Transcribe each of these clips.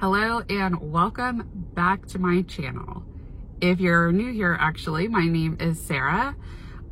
Hello and welcome back to my channel. If you're new here, actually, my name is Sarah.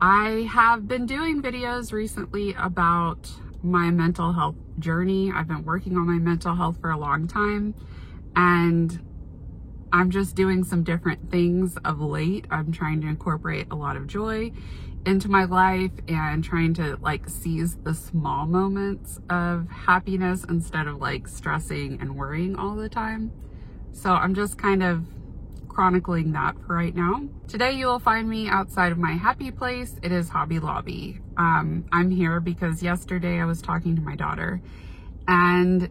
I have been doing videos recently about my mental health journey. I've been working on my mental health for a long time, and I'm just doing some different things of late. I'm trying to incorporate a lot of joy into my life and trying to seize the small moments of happiness instead of stressing and worrying all the time. So I'm just kind of chronicling that for right now. Today you will find me outside of my happy place. It is Hobby Lobby. I'm here because yesterday I was talking to my daughter, and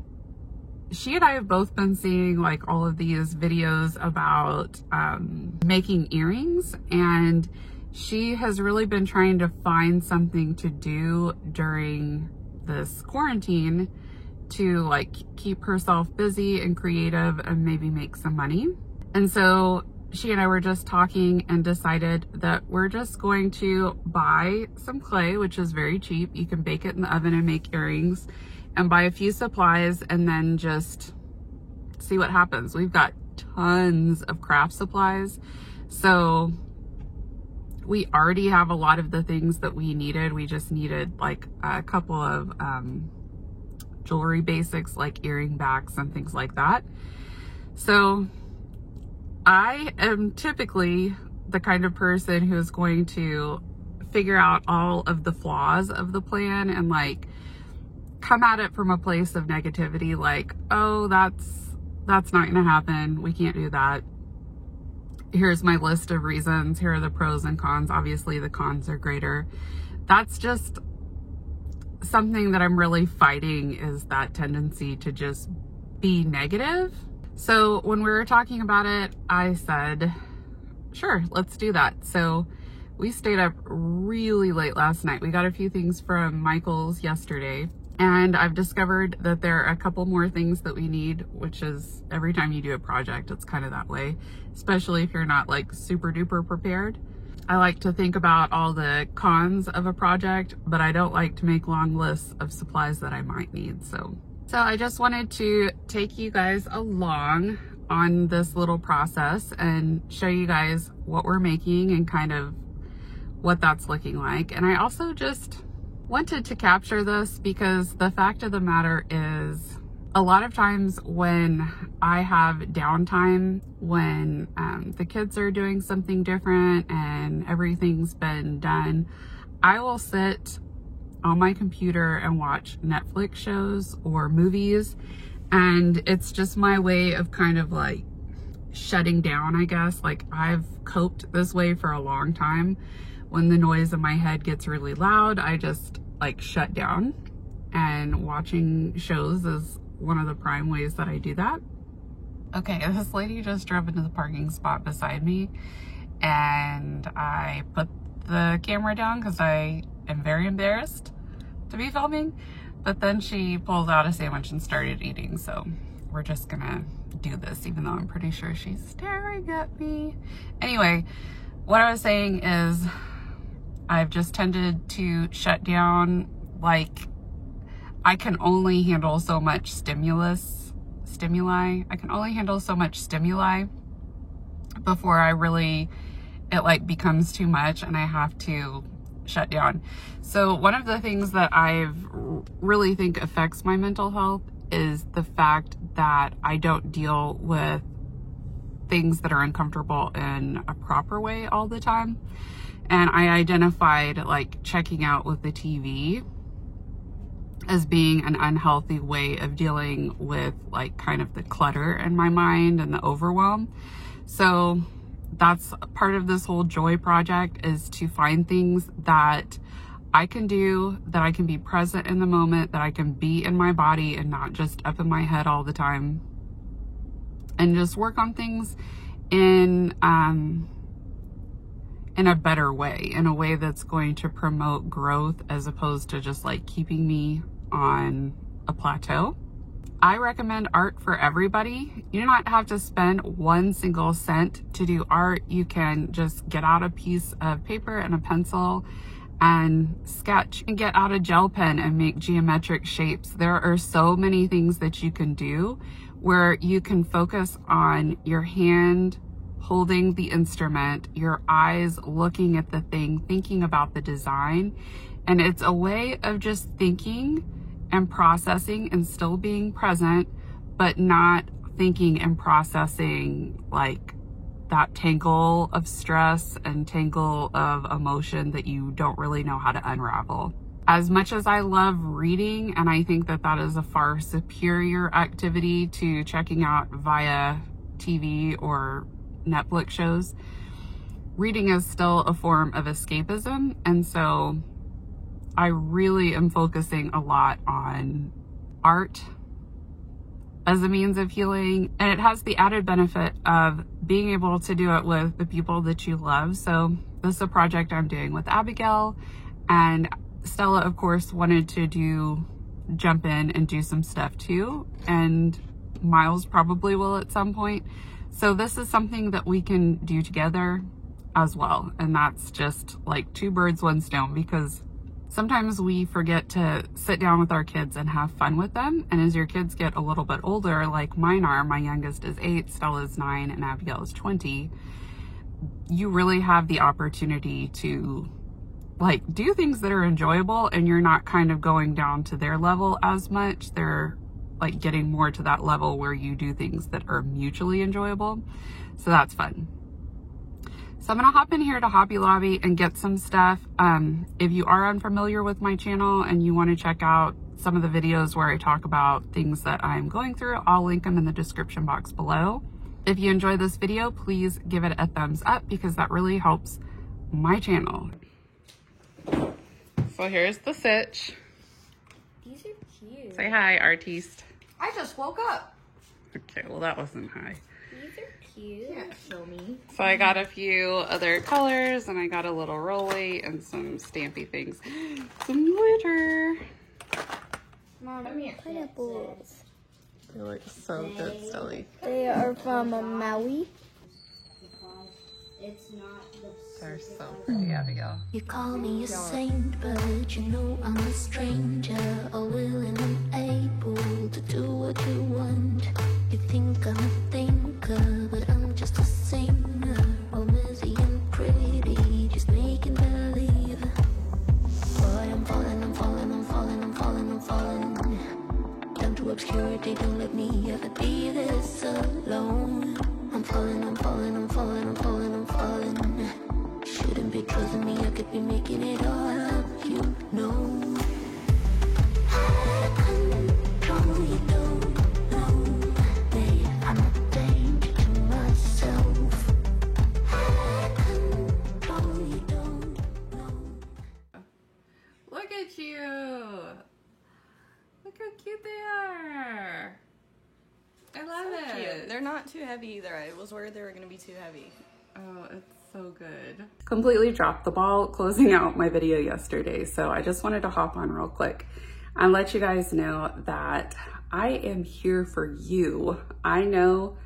she and I have both been seeing all of these videos about making earrings, and she has really been trying to find something to do during this quarantine to keep herself busy and creative and maybe make some money. And so she and I were just talking and decided that we're just going to buy some clay, which is very cheap. You can bake it in the oven and make earrings, and buy a few supplies and then just see what happens. We've got tons of craft supplies. So we already have a lot of the things that we needed. We just needed a couple of jewelry basics like earring backs and things like that. So I am typically the kind of person who is going to figure out all of the flaws of the plan and come at it from a place of negativity, oh, that's not gonna happen, we can't do that. Here's my list of reasons. Here are the pros and cons. Obviously the cons are greater. That's just something that I'm really fighting, is that tendency to just be negative. So when we were talking about it, I said, sure, let's do that. So we stayed up really late last night. We got a few things from Michael's yesterday, and I've discovered that there are a couple more things that we need, which is every time you do a project, it's kind of that way, especially if you're not super duper prepared. I like to think about all the cons of a project, but I don't like to make long lists of supplies that I might need. So I just wanted to take you guys along on this little process and show you guys what we're making and kind of what that's looking like. And I also just wanted to capture this because the fact of the matter is, a lot of times when I have downtime, when the kids are doing something different and everything's been done, I will sit on my computer and watch Netflix shows or movies, and it's just my way of kind of shutting down, I guess. I've coped this way for a long time. When the noise in my head gets really loud, I just shut down, and watching shows is one of the prime ways that I do that. Okay, this lady just drove into the parking spot beside me, and I put the camera down because I am very embarrassed to be filming, but then she pulled out a sandwich and started eating, so we're just gonna do this even though I'm pretty sure she's staring at me. Anyway, what I was saying is I've just tended to shut down. I can only handle so much stimuli. I can only handle so much stimuli before it becomes too much and I have to shut down. So one of the things that I've really think affects my mental health is the fact that I don't deal with things that are uncomfortable in a proper way all the time. And I identified checking out with the TV as being an unhealthy way of dealing with kind of the clutter in my mind and the overwhelm. So that's part of this whole joy project, is to find things that I can do, that I can be present in the moment, that I can be in my body and not just up in my head all the time, and just work on things in a better way, in a way that's going to promote growth as opposed to just keeping me on a plateau. I recommend art for everybody. You do not have to spend 1 single cent to do art. You can just get out a piece of paper and a pencil and sketch, and get out a gel pen and make geometric shapes. There are so many things that you can do where you can focus on your hand holding the instrument, your eyes looking at the thing, thinking about the design. And it's a way of just thinking and processing and still being present, but not thinking and processing like that tangle of stress and tangle of emotion that you don't really know how to unravel. As much as I love reading, and I think that that is a far superior activity to checking out via TV or Netflix shows, reading is still a form of escapism. And so I really am focusing a lot on art as a means of healing. And it has the added benefit of being able to do it with the people that you love. So this is a project I'm doing with Abigail, and Stella, of course, wanted to jump in and do some stuff too. And Miles probably will at some point. So this is something that we can do together as well. And that's just like two birds, one stone, because sometimes we forget to sit down with our kids and have fun with them. And as your kids get a little bit older, like mine are, my youngest is 8, Stella's 9, and Abigail is 20, you really have the opportunity to like do things that are enjoyable, and you're not kind of going down to their level as much. They're like getting more to that level where you do things that are mutually enjoyable. So that's fun. So I'm gonna hop in here to Hobby Lobby and get some stuff. If you are unfamiliar with my channel and you want to check out some of the videos where I talk about things that I'm going through, I'll link them in the description box below. If you enjoy this video, please give it a thumbs up because that really helps my channel. So here's the sitch. These are cute. Say hi, artiste. I just woke up. Okay, well that wasn't hi. These are cute. Yeah, show me. So I got a few other colors, and I got a little rolly and some stampy things. Some glitter. Mom, let me pineapples. They look so good, Stelly. They are from Maui. It's not They're so pretty, Abigail. You call me a saint, but you know I'm a stranger, all willing and able to do what you want. You think I'm a thinker, but I'm just a singer, all messy and pretty, just making believe. Boy, I'm falling, I'm falling, I'm falling, I'm falling, I'm falling down to obscurity. Don't let me ever be this alone. I'm falling, I'm falling, I'm falling, I'm falling, I'm falling. Shouldn't be trusting me, I could be making it all up, you know. I control, you don't know, babe, I'm a danger to myself. I control, you don't know. Look at you! Look how cute they are! I love it! Cute. They're not too heavy either. I was worried they were going to be too heavy. Oh, it's so good. Completely dropped the ball closing out my video yesterday, so I just wanted to hop on real quick and let you guys know that I am here for you. I know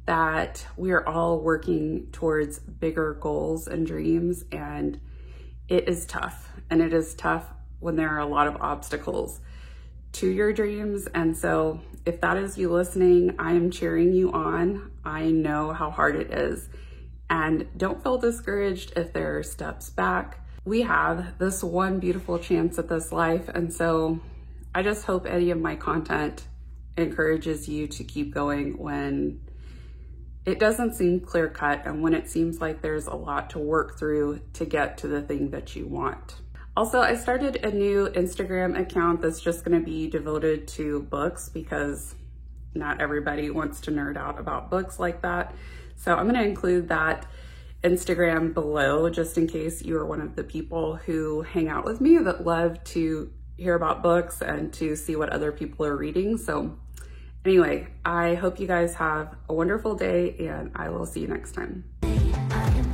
that we're all working towards bigger goals and dreams, and it is tough. And it is tough when there are a lot of obstacles to your dreams. And so if that is you listening, I am cheering you on. I know how hard it is. And don't feel discouraged if there are steps back. We have this one beautiful chance at this life. And so I just hope any of my content encourages you to keep going when it doesn't seem clear cut and when it seems like there's a lot to work through to get to the thing that you want. Also, I started a new Instagram account that's just gonna be devoted to books because not everybody wants to nerd out about books like that. So I'm gonna include that Instagram below just in case you are one of the people who hang out with me that love to hear about books and to see what other people are reading. So anyway, I hope you guys have a wonderful day and I will see you next time. I am